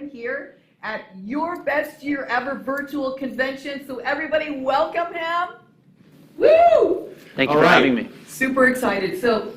Stillman here at your best year ever virtual convention. So everybody welcome him. Woo! Thank you for having me. Super excited. So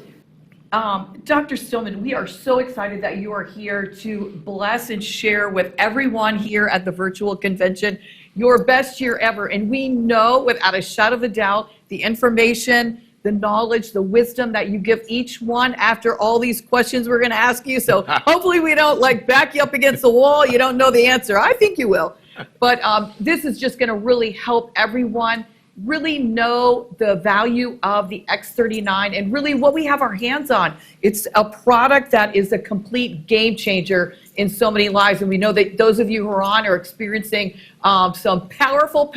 Dr. Stillman, we are so excited that you are here to bless and share with everyone here at the virtual convention your best year ever. And we know without a shadow of a doubt the information, the knowledge, the wisdom that you give each one after all these questions we're going to ask you. So hopefully we don't like back you up against the wall. You don't know the answer. I think you will. But this is just going to really help everyone really know the value of the X39 and really what we have our hands on. It's a product that is a complete game changer in so many lives. And we know that those of you who are on are experiencing some powerful,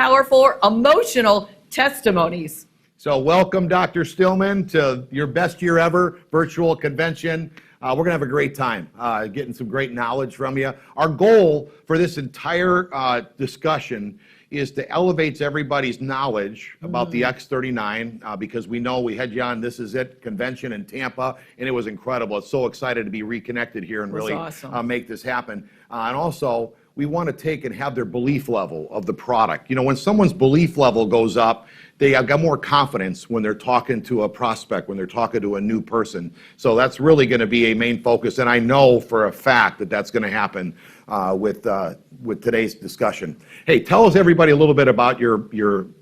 emotional testimonies. So welcome, Dr. Stillman, to your best year ever virtual convention. We're going to have a great time getting some great knowledge from you. Our goal for this entire discussion is to elevate everybody's knowledge about the X39 because we know we had you on This Is It convention in Tampa, and it was incredible. It's so excited to be reconnected here and really awesome. Make this happen. And also, we want to take and have their belief level of the product. You know, when someone's belief level goes up, they have got more confidence when they're talking to a prospect, when they're talking to a new person. So that's really going to be a main focus, and I know for a fact that that's going to happen with today's discussion. Hey, tell us everybody a little bit about your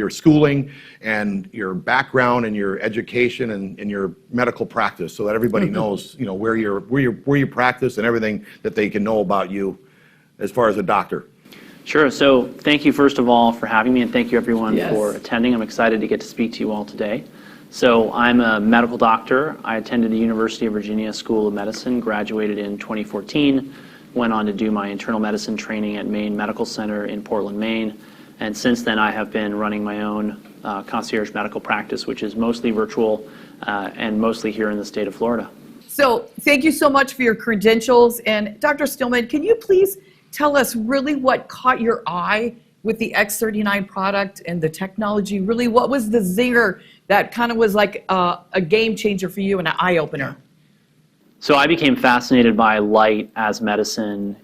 schooling and your background and your education and your medical practice, so that everybody knows, you know, where you practice and everything that they can know about you as far as a doctor. Sure. So thank you, first of all, for having me, and thank you, everyone, for attending. I'm excited to get to speak to you all today. So I'm a medical doctor. I attended the University of Virginia School of Medicine, graduated in 2014, went on to do my internal medicine training at Maine Medical Center in Portland, Maine. And since then, I have been running my own concierge medical practice, which is mostly virtual and mostly here in the state of Florida. So thank you so much for your credentials. And Dr. Stillman, can you please tell us really what caught your eye with the X39 product and the technology? Really, what was the zinger that kind of was like a game changer for you and an eye-opener? So I became fascinated by light as medicine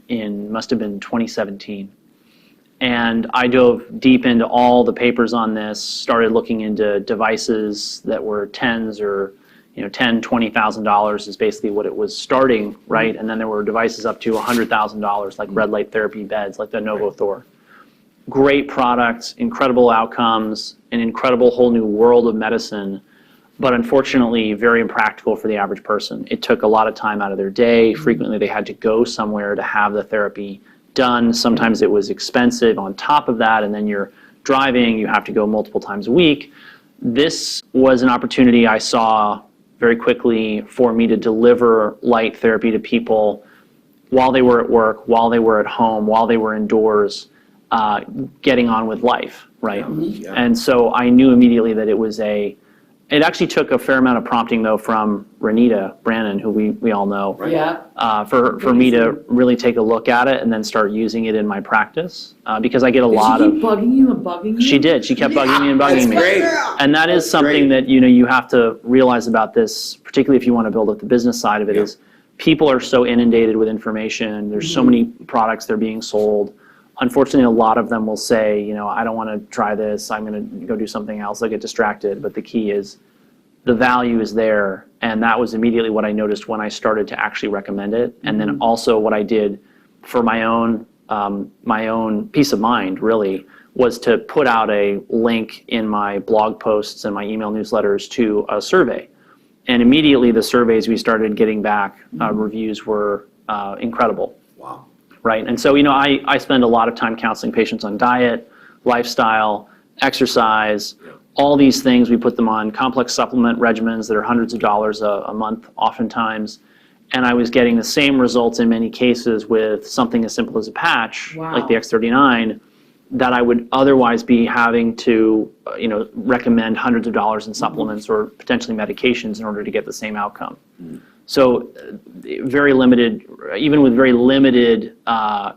must have been 2017. And I dove deep into all the papers on this, started looking into devices that were tens or $10,000, $20,000 is basically what it was starting, right? And then there were devices up to $100,000, like red light therapy beds, like the NovoThor. Great products, incredible outcomes, an incredible whole new world of medicine, but unfortunately very impractical for the average person. It took a lot of time out of their day. Frequently they had to go somewhere to have the therapy done. Sometimes it was expensive on top of that, and then you're driving, you have to go multiple times a week. This was an opportunity I saw very quickly for me to deliver light therapy to people while they were at work, while they were at home, while they were indoors, getting on with life, right? Yeah. And so I knew immediately that it actually took a fair amount of prompting though from Renita Brannon, who we all know, for me to really take a look at it and then start using it in my practice because I get a lot of. Did she keep bugging you and bugging you? She did. She kept bugging me and bugging me. Great. And that is something that you have to realize about this, particularly if you want to build up the business side of it, is people are so inundated with information. There's so many products that are being sold. Unfortunately, a lot of them will say, I don't want to try this. I'm going to go do something else. They'll get distracted. But the key is the value is there. And that was immediately what I noticed when I started to actually recommend it. And then also what I did for my own peace of mind, really, was to put out a link in my blog posts and my email newsletters to a survey. And immediately the surveys we started getting back, reviews were incredible. Wow. Right. And so, I spend a lot of time counseling patients on diet, lifestyle, exercise, all these things. We put them on complex supplement regimens that are hundreds of dollars a month oftentimes. And I was getting the same results in many cases with something as simple as a patch, like the X39, that I would otherwise be having to, recommend hundreds of dollars in supplements or potentially medications in order to get the same outcome. So very limited, even with very limited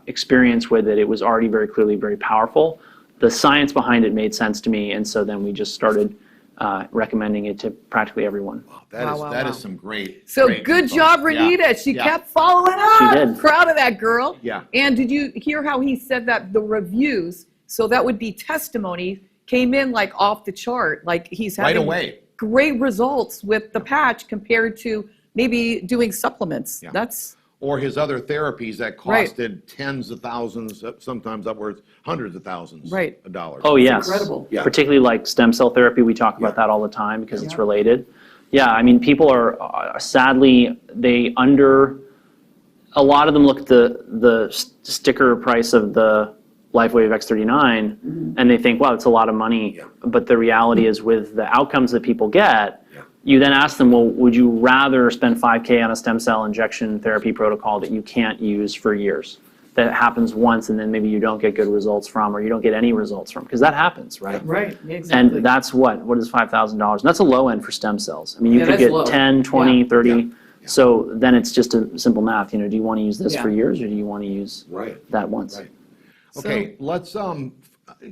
experience with it, it was already very clearly very powerful. The science behind it made sense to me, and so then we just started recommending it to practically everyone. That is some great. So great good info. job, Yeah. Renita. She Yeah. kept following up. She did. Proud of that girl. Yeah. And did you hear how he said that the reviews, so that would be testimony, came in like off the chart. Like he's Right having away. great results with the patch compared to maybe doing supplements. Yeah. That's Or his other therapies that Right. costed tens of thousands, sometimes upwards hundreds of thousands Right. of dollars. Oh, yes. incredible. Yeah. Particularly like stem cell therapy, we talk about that all the time because it's related. Yeah, I mean, people are sadly, a lot of them look at the sticker price of the Lifewave X39 and they think, wow, it's a lot of money. Yeah. But the reality is with the outcomes that people get, Yeah. you then ask them, well, would you rather spend $5,000 on a stem cell injection therapy protocol that you can't use for years? That happens once and then maybe you don't get good results from, or you don't get any results from, because that happens, right? right. And that's what is $5,000? And that's a low end for stem cells. I mean, you could that's get low. 10, 20, Yeah. 30. Yeah. So then it's just a simple math. You know, do you want to use this Yeah. for years or do you want to use Right. that once? Right. Okay, let's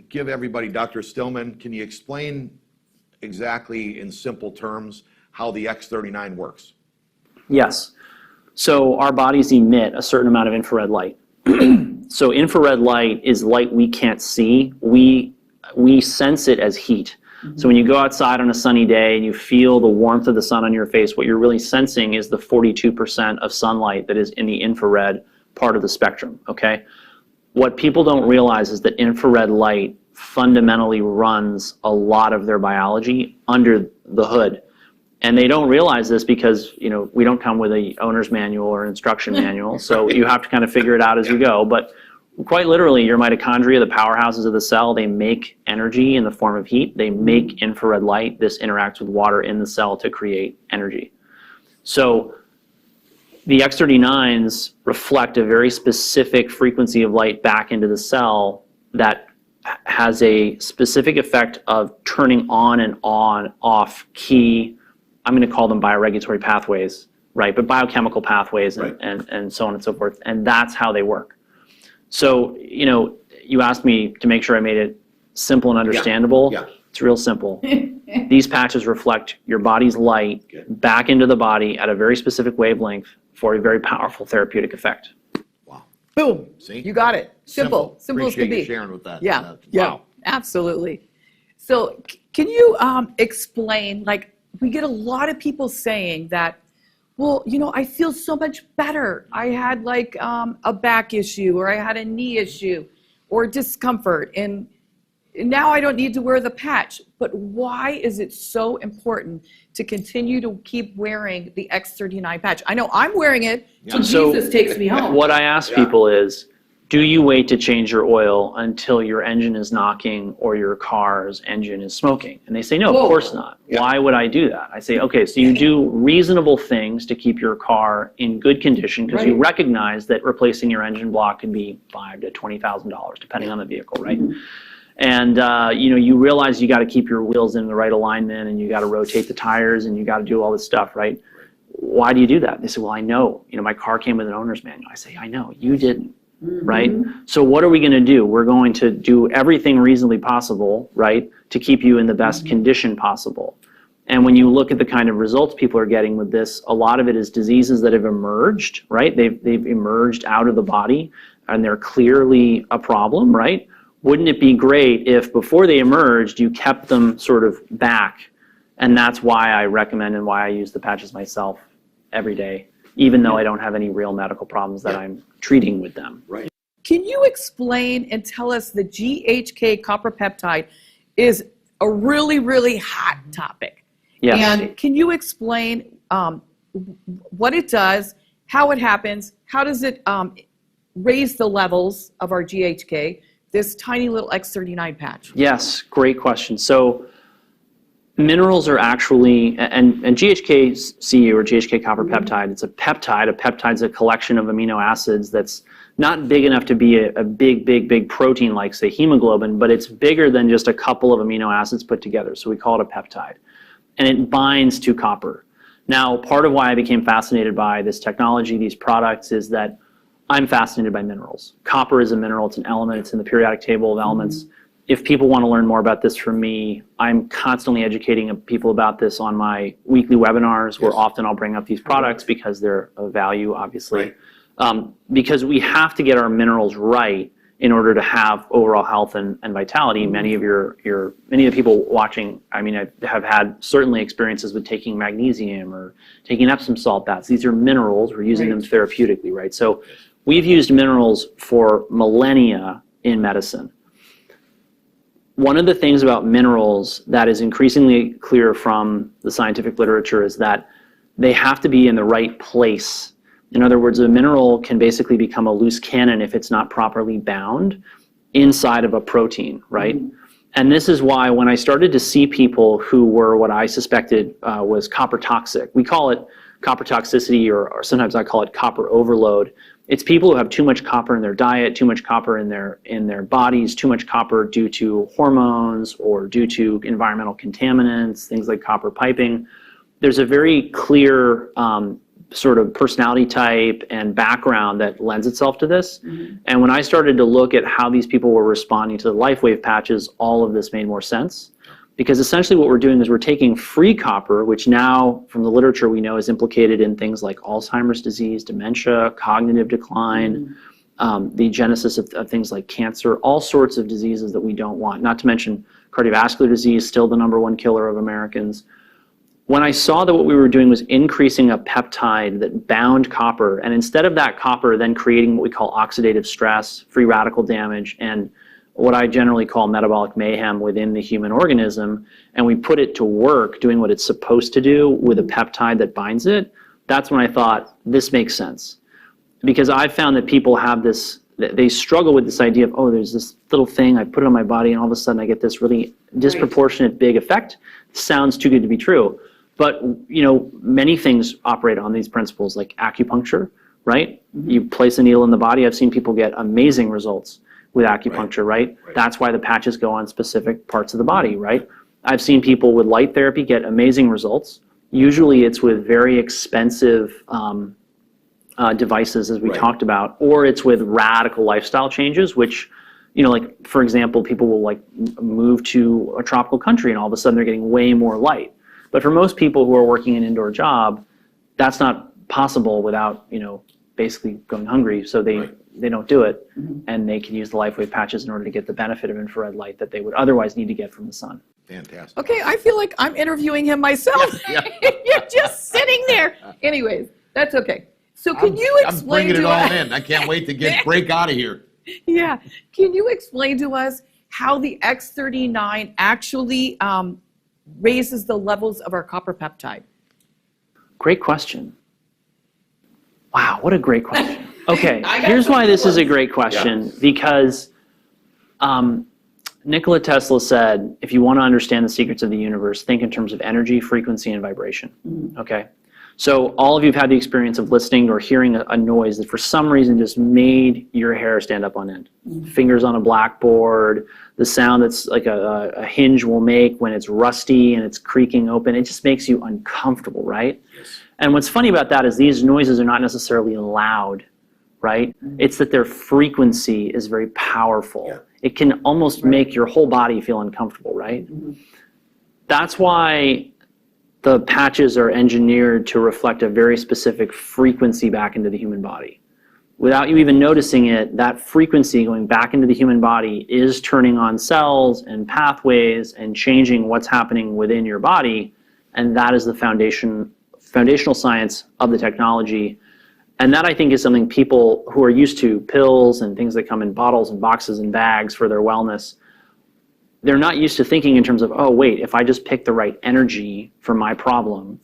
give everybody, Dr. Stillman, can you explain exactly in simple terms how the X39 works? Yes. So our bodies emit a certain amount of infrared light. So infrared light is light we can't see. We sense it as heat. So when you go outside on a sunny day and you feel the warmth of the sun on your face, what you're really sensing is the 42% of sunlight that is in the infrared part of the spectrum, okay? What people don't realize is that infrared light fundamentally runs a lot of their biology under the hood. And they don't realize this because, you know, we don't come with a owner's manual or instruction manual, so you have to kind of figure it out as you go. But quite literally, your mitochondria, the powerhouses of the cell, they make energy in the form of heat. They make infrared light. This interacts with water in the cell to create energy. So the X39s reflect a very specific frequency of light back into the cell that has a specific effect of turning on and off key, I'm going to call them bioregulatory pathways, right? But biochemical pathways Right. and so on and so forth. And that's how they work. So, you know, you asked me to make sure I made it simple and understandable. Yeah. It's real simple. These patches reflect your body's light back into the body at a very specific wavelength for a very powerful therapeutic effect. Wow. Boom. See? You got it. Simple as Appreciate can be. you sharing with that. Yeah, Wow. absolutely. So can you explain, like, we get a lot of people saying that, well, you know, I feel so much better. I had like a back issue, or I had a knee issue, or discomfort, and now I don't need to wear the patch. But why is it so important to continue to keep wearing the X39 patch? I know I'm wearing it till So Jesus takes me home. What I ask people is, do you wait to change your oil until your engine is knocking or your car's engine is smoking? And they say, no, Whoa. of course not. Yeah. Why would I do that? I say, okay, so you do reasonable things to keep your car in good condition because you Right. recognize that replacing your engine block can be $5,000 to $20,000 depending on the vehicle, right? And you know, you realize you got to keep your wheels in the right alignment and you got to rotate the tires and you got to do all this stuff, right? Why do you do that? They say, well, I know, you know, my car came with an owner's manual. I say, I know, you didn't. Right? So what are we going to do? We're going to do everything reasonably possible, right, to keep you in the best condition possible. And when you look at the kind of results people are getting with this, a lot of it is diseases that have emerged, right? They've emerged out of the body and they're clearly a problem, right? Wouldn't it be great if before they emerged, you kept them sort of back? And that's why I recommend and why I use the patches myself every day, even though I don't have any real medical problems that I'm treating with them. Right. Can you explain and tell us the GHK copper peptide is a really, really hot topic? Yes. And can you explain what it does, how it happens, how does it raise the levels of our GHK, this tiny little X39 patch? Yes, great question. So minerals are actually, and GHK-Cu or GHK copper peptide, it's a peptide. A peptide's a collection of amino acids that's not big enough to be a big protein like, say, hemoglobin, but it's bigger than just a couple of amino acids put together. So we call it a peptide. And it binds to copper. Now, part of why I became fascinated by this technology, these products, is that I'm fascinated by minerals. Copper is a mineral, it's an element, it's in the periodic table of elements. if people want to learn more about this from me, I'm constantly educating people about this on my weekly webinars, where often I'll bring up these products because they're of value, obviously. Because we have to get our minerals right in order to have overall health and vitality. Many of many of the people watching, I mean, I have had certainly experiences with taking magnesium or taking Epsom salt baths. These are minerals. We're using them therapeutically, right? So we've used minerals for millennia in medicine. One of the things about minerals that is increasingly clear from the scientific literature is that they have to be in the right place. In other words, a mineral can basically become a loose cannon if it's not properly bound inside of a protein, right? And this is why when I started to see people who were what I suspected was copper toxic, we call it copper toxicity, or sometimes I call it copper overload. It's people who have too much copper in their diet, too much copper in their bodies, too much copper due to hormones or due to environmental contaminants, things like copper piping. There's a very clear sort of personality type and background that lends itself to this. And when I started to look at how these people were responding to the Lifewave patches, all of this made more sense. Because essentially what we're doing is we're taking free copper, which now from the literature we know is implicated in things like Alzheimer's disease, dementia, cognitive decline, the genesis of things like cancer, all sorts of diseases that we don't want, not to mention cardiovascular disease, still the #1 killer of Americans. When I saw that what we were doing was increasing a peptide that bound copper, and instead of that copper then creating what we call oxidative stress, free radical damage, and what I generally call metabolic mayhem within the human organism, and we put it to work doing what it's supposed to do with a peptide that binds it, that's when I thought, this makes sense. Because I've found that people have this, they struggle with this idea of, oh, there's this little thing, I put it on my body, and all of a sudden I get this really disproportionate big effect. Sounds too good to be true. But, you know, many things operate on these principles, like acupuncture, right? You place a needle in the body. I've seen people get amazing results with acupuncture, right? That's why the patches go on specific parts of the body, right? I've seen people with light therapy get amazing results. Usually it's with very expensive devices, as we talked about, or it's with radical lifestyle changes, which, you know, like, for example, people will like move to a tropical country and all of a sudden they're getting way more light. But for most people who are working an indoor job, that's not possible without, you know, basically going hungry. So they don't do it, and they can use the Lifewave patches in order to get the benefit of infrared light that they would otherwise need to get from the sun. Fantastic. Okay, I feel like I'm interviewing him myself. You're just sitting there. Anyways, that's okay. So can you explain I'm bringing it to all us? in. I can't wait to break out of here. Yeah. Can you explain to us how the X39 actually raises the levels of our copper peptide? Great question. Wow, what a great question. Okay, here's why this is a great question. Because Nikola Tesla said, if you want to understand the secrets of the universe, think in terms of energy, frequency, and vibration. Okay? So all of you have had the experience of listening or hearing a noise that for some reason just made your hair stand up on end. Fingers on a blackboard, the sound that's like a hinge will make when it's rusty and it's creaking open. It just makes you uncomfortable, right? Yes. And what's funny about that is these noises are not necessarily loud, right? It's that their frequency is very powerful. Yeah. It can almost make your whole body feel uncomfortable, right? That's why the patches are engineered to reflect a very specific frequency back into the human body. Without you even noticing it, that frequency going back into the human body is turning on cells and pathways and changing what's happening within your body. And that is the foundational science of the technology. And that, I think, is something people who are used to pills and things that come in bottles and boxes and bags for their wellness, they're not used to thinking in terms of, oh, wait, if I just pick the right energy for my problem,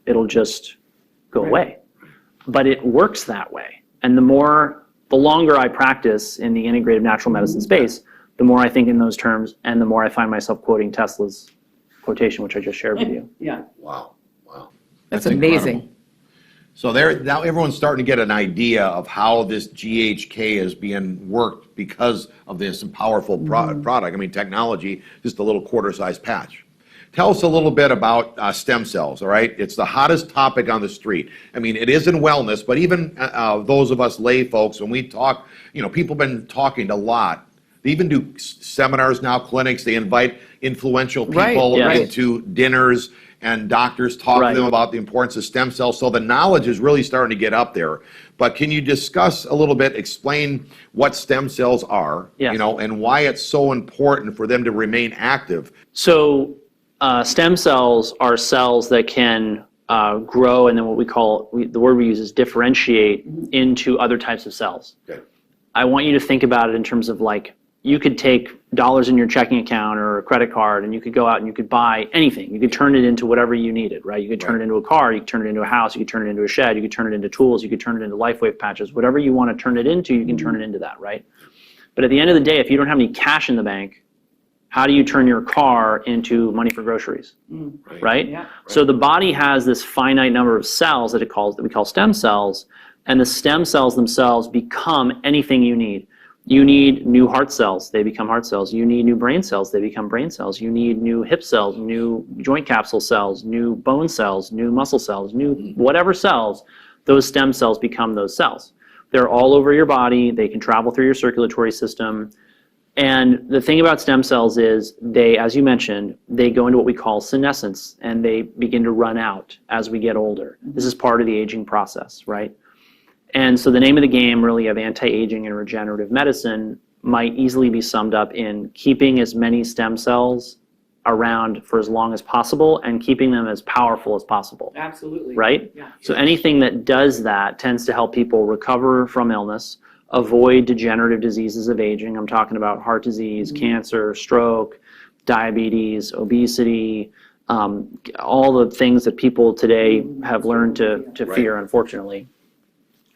it'll just go away. But it works that way. And the longer I practice in the integrative natural medicine space, the more I think in those terms, and the more I find myself quoting Tesla's quotation, which I just shared with you. Yeah. Wow. That's amazing. Incredible. So now everyone's starting to get an idea of how this GHK is being worked because of this powerful product. I mean, technology, just a little quarter-sized patch. Tell us a little bit about stem cells, all right? It's the hottest topic on the street. I mean, it is in wellness, but even those of us lay folks, when we talk, you know, people have been talking a lot They even do seminars now, clinics. They invite influential Right, people yes. into dinners, and doctors talk Right. to them about the importance of stem cells. So the knowledge is really starting to get up there. But can you discuss a little bit, explain what stem cells are, Yes. you know, and why it's so important for them to remain active? So stem cells are cells that can grow, and then what we call, the word we use is differentiate into other types of cells. Okay. I want you to think about it in terms of like, you could take dollars in your checking account or a credit card and you could go out and you could buy anything. You could turn it into whatever you needed, right? You could turn it into a car, you could turn it into a house, you could turn it into a shed, you could turn it into tools, you could turn it into Lifewave patches. Whatever you want to turn it into, you can turn it into that, right? But at the end of the day, if you don't have any cash in the bank, how do you turn your car into money for groceries, right? Yeah. So the body has this finite number of cells that we call stem cells, and the stem cells themselves become anything you need. You need new heart cells, they become heart cells. You need new brain cells, they become brain cells. You need new hip cells, new joint capsule cells, new bone cells, new muscle cells, new whatever cells, those stem cells become those cells. They're all over your body, they can travel through your circulatory system. And the thing about stem cells is they, as you mentioned, they go into what we call senescence and they begin to run out as we get older. This is part of the aging process, right? And so the name of the game really of anti-aging and regenerative medicine might easily be summed up in keeping as many stem cells around for as long as possible and keeping them as powerful as possible. Absolutely. Right? Yeah. So anything that does that tends to help people recover from illness, avoid degenerative diseases of aging. I'm talking about heart disease, cancer, stroke, diabetes, obesity, all the things that people today have learned to fear, unfortunately.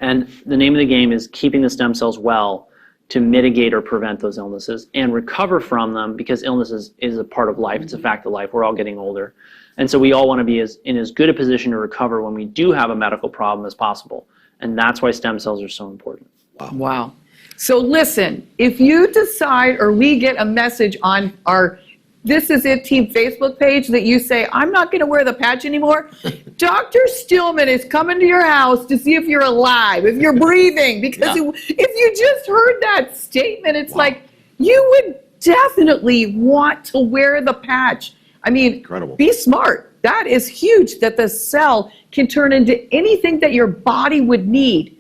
And the name of the game is keeping the stem cells well to mitigate or prevent those illnesses and recover from them, because illness is a part of life. It's a fact of life. We're all getting older. And so we all want to be in as good a position to recover when we do have a medical problem as possible. And that's why stem cells are so important. Wow. So listen, if you decide or we get a message on our This Is It Team Facebook page that you say, I'm not going to wear the patch anymore, Dr. Stillman is coming to your house to see if you're alive, if you're breathing. Because if you just heard that statement, it's like you would definitely want to wear the patch. I mean, Incredible. Be smart. That is huge, that the cell can turn into anything that your body would need.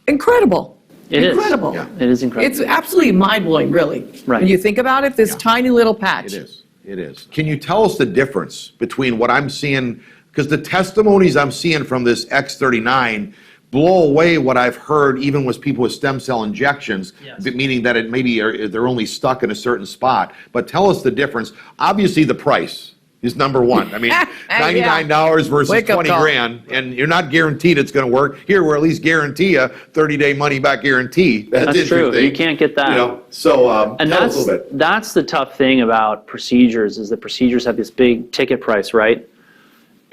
Incredible. It is. Incredible. Yeah. It is incredible. It's absolutely mind-blowing, really. Right. When you think about it, this tiny little patch. It is. It is. Can you tell us the difference between what I'm seeing, because the testimonies I'm seeing from this X39 blow away what I've heard even with people with stem cell injections, Yes. meaning that it maybe they're only stuck in a certain spot. But tell us the difference. Obviously, the price is number one. I mean, $99 versus Wake up 20 call. grand, and you're not guaranteed it's going to work. Here, we're at least guarantee a 30-day money-back guarantee. That's true. interesting. You can't get that. You know, so And tell us a little bit. that's the tough thing about procedures, is that procedures have this big ticket price, right?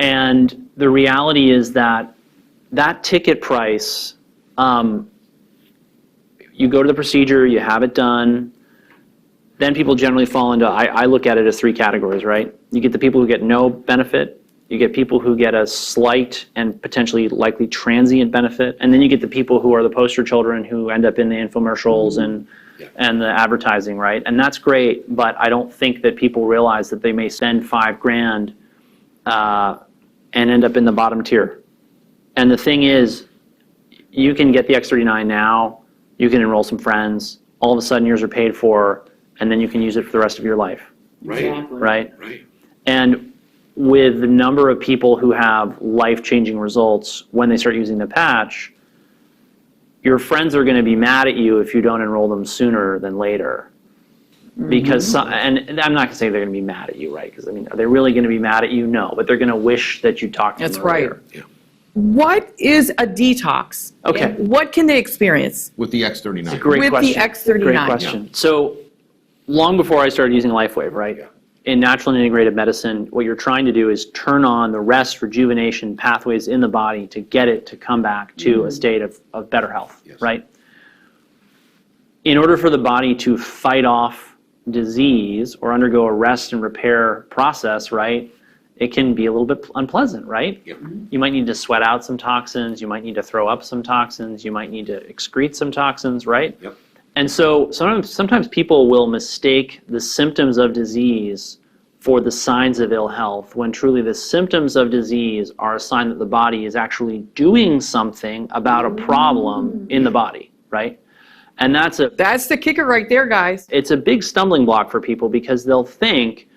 And the reality is that ticket price, you go to the procedure, you have it done, then people generally fall into, I look at it as three categories, right? You get the people who get no benefit, you get people who get a slight and potentially likely transient benefit, and then you get the people who are the poster children who end up in the infomercials and the advertising, right? And that's great, but I don't think that people realize that they may spend $5,000 and end up in the bottom tier. And the thing is, you can get the X39 now, you can enroll some friends, all of a sudden yours are paid for, and then you can use it for the rest of your life, Right. right? Right. And with the number of people who have life-changing results when they start using the patch, your friends are going to be mad at you if you don't enroll them sooner than later. Because, and I'm not going to say they're going to be mad at you, right? Because, I mean, are they really going to be mad at you? No, but they're going to wish that you talked to them That's right. earlier. Yeah. What is a detox? Okay. And what can they experience? With the X39. Great With question. the X39. Great question. So, long before I started using Lifewave, right? Yeah. In natural and integrative medicine, what you're trying to do is turn on the rest rejuvenation pathways in the body to get it to come back to a state of better health, Yes. right? In order for the body to fight off disease or undergo a rest and repair process, right, it can be a little bit unpleasant, right? Yep. You might need to sweat out some toxins, you might need to throw up some toxins, you might need to excrete some toxins, right? Yep. And so sometimes people will mistake the symptoms of disease for the signs of ill health, when truly the symptoms of disease are a sign that the body is actually doing something about a problem in the body, right? And that's the kicker right there, guys. it's a big stumbling block for people, because they'll think,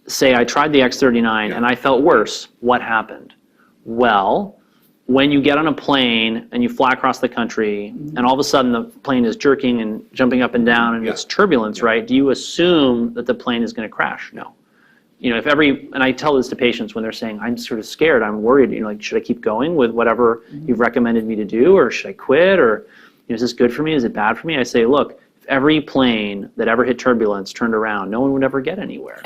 say, I tried the X39 and I felt worse. What happened? Well, when you get on a plane and you fly across the country and all of a sudden the plane is jerking and jumping up and down and it's turbulence, right? Do you assume that the plane is going to crash? No. You know, and I tell this to patients when they're saying, I'm sort of scared, I'm worried, you know, like, should I keep going with whatever you've recommended me to do, or should I quit, or, you know, is this good for me? Is it bad for me? I say, look, if every plane that ever hit turbulence turned around, no one would ever get anywhere.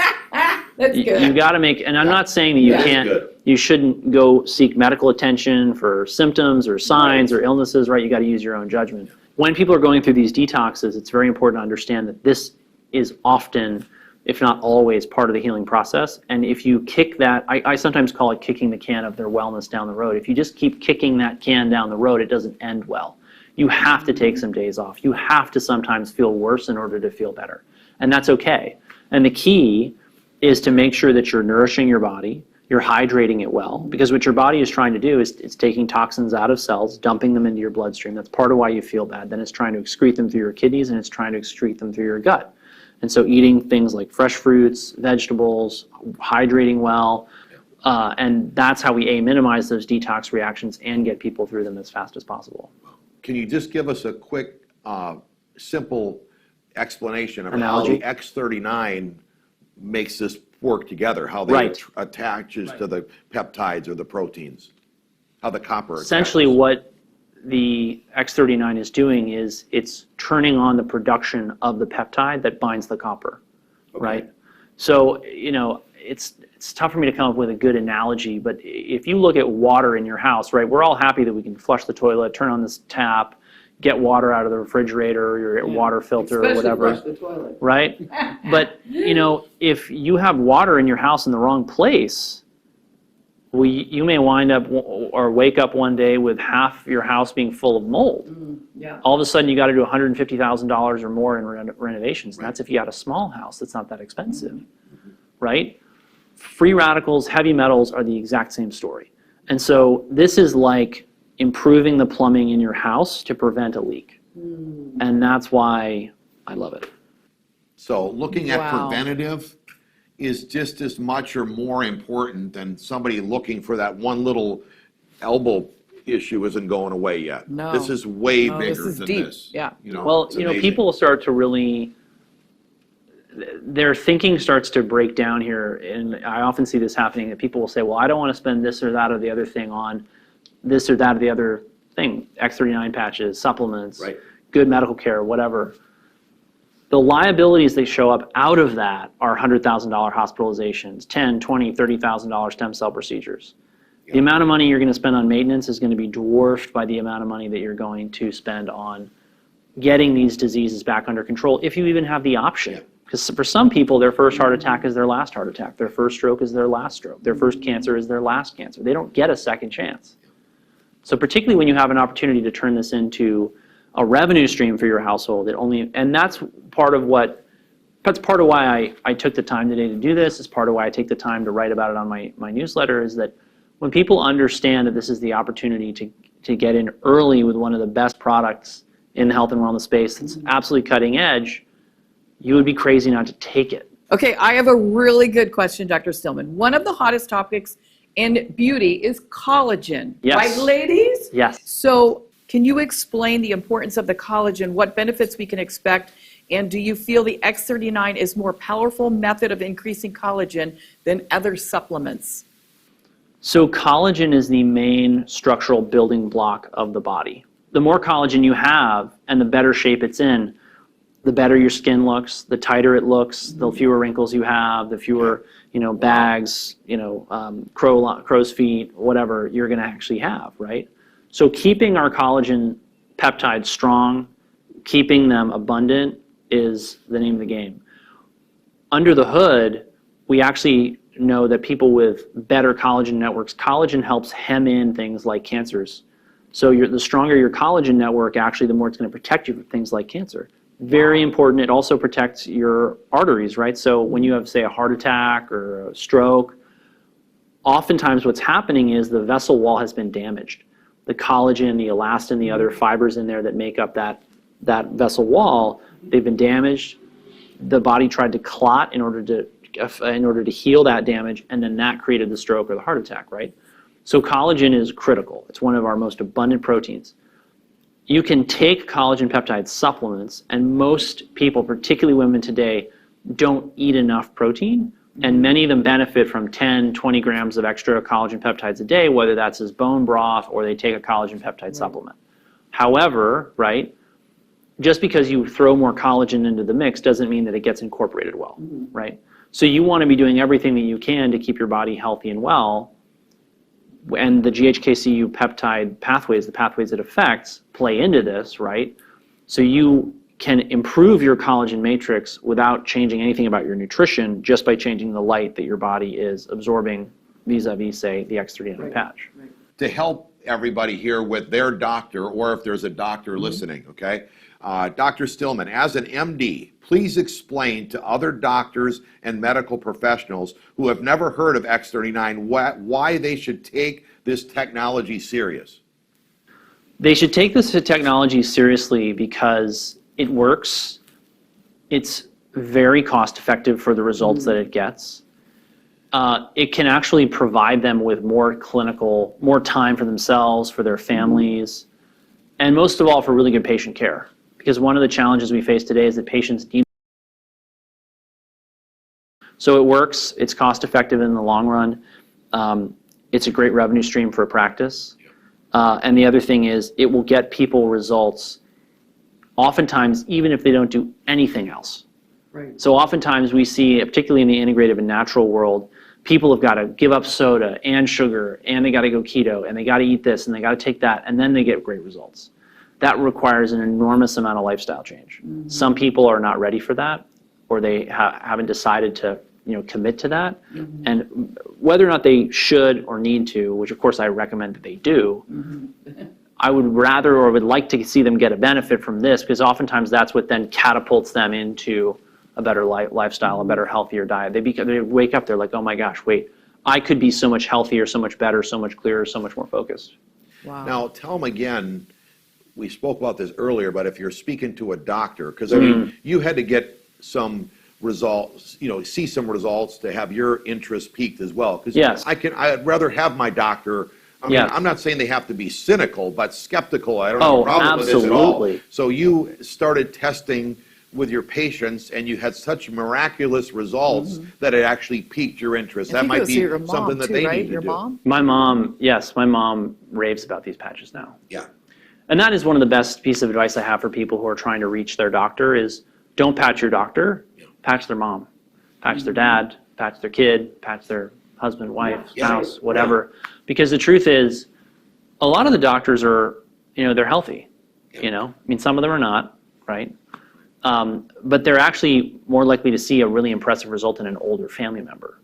That's good. You got to make, and I'm not saying that you shouldn't go seek medical attention for symptoms or signs or illnesses, right? You got to use your own judgment. When people are going through these detoxes, it's very important to understand that this is often, if not always, part of the healing process. And if you kick that, I sometimes call it kicking the can of their wellness down the road. If you just keep kicking that can down the road, it doesn't end well. You have to take some days off. You have to sometimes feel worse in order to feel better. And that's okay. And the key is to make sure that you're nourishing your body, you're hydrating it well, because what your body is trying to do is it's taking toxins out of cells, dumping them into your bloodstream. That's part of why you feel bad. Then it's trying to excrete them through your kidneys, and it's trying to excrete them through your gut. And so eating things like fresh fruits, vegetables, hydrating well, and that's how we minimize those detox reactions and get people through them as fast as possible. Can you just give us a quick, simple explanation of Analogy? how the X39 makes this work together, how they attaches to the peptides or the proteins, how the copper Essentially attaches. what the X39 is doing is it's turning on the production of the peptide that binds the copper, right? So, you know, it's tough for me to come up with a good analogy, but if you look at water in your house, right, we're all happy that we can flush the toilet, turn on this tap, get water out of the refrigerator, or your water filter, or whatever, Flush the toilet. right? But, you know, if you have water in your house in the wrong place, you may wind up or wake up one day with half your house being full of mold. All of a sudden, you got to do $150,000 or more in renovations. And that's if you got a small house that's not that expensive, right? Free radicals, heavy metals are the exact same story. And so this is like improving the plumbing in your house to prevent a leak. And that's why I love it. So looking at Wow. preventative is just as much or more important than somebody looking for that one little elbow issue isn't going away yet. No. This is way No, this bigger is than deep. this. Yeah. You know, Well, it's you know, amazing. people start to really, their thinking starts to break down here. And I often see this happening, that people will say, well, I don't want to spend this or that or the other thing on this or that or the other thing, X39 patches, supplements, Right. good medical care, whatever. The liabilities that show up out of that are $100,000 hospitalizations, $10,000, $20,000, $30,000 stem cell procedures. The amount of money you're going to spend on maintenance is going to be dwarfed by the amount of money that you're going to spend on getting these diseases back under control, if you even have the option. Because for some people, their first heart attack is their last heart attack. Their first stroke is their last stroke. Their first cancer is their last cancer. They don't get a second chance. So particularly when you have an opportunity to turn this into a revenue stream for your household, and that's part of why I took the time today to do this. It's part of why I take the time to write about it on my newsletter, is that when people understand that this is the opportunity to get in early with one of the best products in the health and wellness space that's absolutely cutting edge, you would be crazy not to take it. Okay, I have a really good question, Dr. Stillman. One of the hottest topics in beauty is collagen, Yes. right, ladies? Yes. So can you explain the importance of the collagen, what benefits we can expect, and do you feel the X39 is more powerful method of increasing collagen than other supplements? So collagen is the main structural building block of the body. The more collagen you have and the better shape it's in, the better your skin looks, the tighter it looks, the fewer wrinkles you have, the fewer, bags, crow's feet, whatever you're going to actually have, right? So keeping our collagen peptides strong, keeping them abundant is the name of the game. Under the hood, we actually know that people with better collagen networks, collagen helps hem in things like cancers. So the stronger your collagen network, actually, the more it's going to protect you from things like cancer. Very important. It also protects your arteries, right? So when you have, say, a heart attack or a stroke, oftentimes what's happening is the vessel wall has been damaged. The collagen, the elastin, the other fibers in there that make up that vessel wall, they've been damaged. The body tried to clot in order to heal that damage, and then that created the stroke or the heart attack, right? So collagen is critical. It's one of our most abundant proteins. You can take collagen peptide supplements, and most people, particularly women today, don't eat enough protein, and many of them benefit from 10, 20 grams of extra collagen peptides a day, whether that's as bone broth or they take a collagen peptide supplement. However, right, just because you throw more collagen into the mix doesn't mean that it gets incorporated well, right? So you want to be doing everything that you can to keep your body healthy and well, and the GHKCU peptide pathways, the pathways it affects, play into this, right? So you can improve your collagen matrix without changing anything about your nutrition, just by changing the light that your body is absorbing vis-a-vis, say, the X39 patch. To help everybody here with their doctor, or if there's a doctor listening, okay? Dr. Stillman, as an MD, please explain to other doctors and medical professionals who have never heard of X39 why they should take this technology serious. They should take this technology seriously because it works. It's very cost effective for the results that it gets. It can actually provide them with more time for themselves, for their families, and most of all, for really good patient care. Because one of the challenges we face today is that patients need. So it works, it's cost effective in the long run. It's a great revenue stream for a practice. And the other thing is it will get people results oftentimes even if they don't do anything else. Right. So oftentimes we see, particularly in the integrative and natural world, people have got to give up soda and sugar, and they got to go keto, and they got to eat this, and they got to take that, and then they get great results. That requires an enormous amount of lifestyle change. Some people are not ready for that, or they haven't decided to commit to that. And whether or not they should or need to, which of course I recommend that they do, I would rather or would like to see them get a benefit from this, because oftentimes that's what then catapults them into a better lifestyle, a better, healthier diet. They wake up, they're like, oh my gosh, wait, I could be so much healthier, so much better, so much clearer, so much more focused. Wow. Now, tell them again, we spoke about this earlier, but if you're speaking to a doctor, because I mean, you had to get some results, see some results to have your interest peaked as well. Because yes. I'd rather have my doctor. I mean, Yes. I'm not saying they have to be cynical, but skeptical. I don't have a Oh, problem with this at all. absolutely. So you started testing with your patients, and you had such miraculous results that it actually piqued your interest. That might be something that they need to your do. mom? My mom raves about these patches now. Yeah. And that is one of the best pieces of advice I have for people who are trying to reach their doctor is don't patch your doctor, patch their mom, patch their dad, patch their kid, patch their husband, wife, spouse, whatever. Because the truth is, a lot of the doctors are, they're healthy, I mean, some of them are not, right? But they're actually more likely to see a really impressive result in an older family member.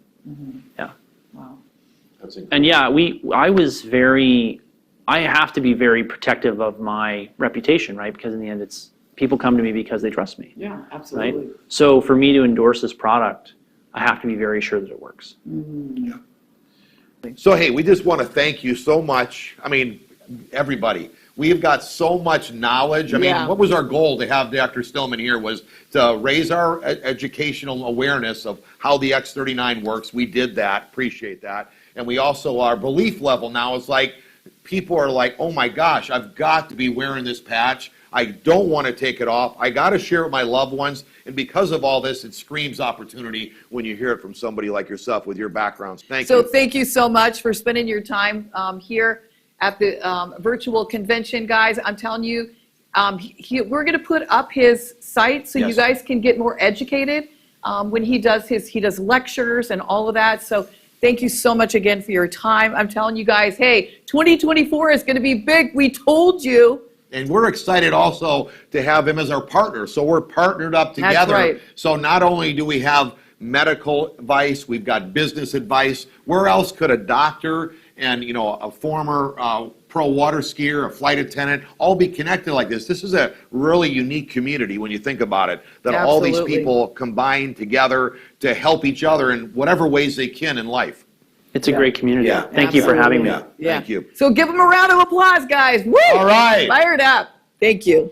Yeah. Wow. That's And yeah, I have to be very protective of my reputation, right? Because in the end, it's people come to me because they trust me. Yeah, absolutely. Right? So for me to endorse this product, I have to be very sure that it works. Yeah. So, hey, we just want to thank you so much. I mean, everybody. We've got so much knowledge. I mean, what was our goal to have Dr. Stillman here was to raise our educational awareness of how the X39 works. We did that. Appreciate that. And we also, our belief level now is like, people are like, oh my gosh, I've got to be wearing this patch. I don't want to take it off. I got to share it with my loved ones. And because of all this, it screams opportunity when you hear it from somebody like yourself with your backgrounds. Thank you. So thank you so much for spending your time here at the virtual convention, guys. I'm telling you, we're going to put up his site so you guys can get more educated when he does lectures and all of that. So thank you so much again for your time. I'm telling you guys, hey, 2024 is going to be big. We told you. And we're excited also to have him as our partner. So we're partnered up together. That's right. So not only do we have medical advice, we've got business advice. Where else could a doctor and a former pro water skier, a flight attendant, all be connected like this. This is a really unique community when you think about it, that all these Absolutely. people combine together to help each other in whatever ways they can in life. It's a great community. Yeah. Thank you for having me. Yeah, thank you. So give them a round of applause, guys. Woo! All right. Fired up. Thank you.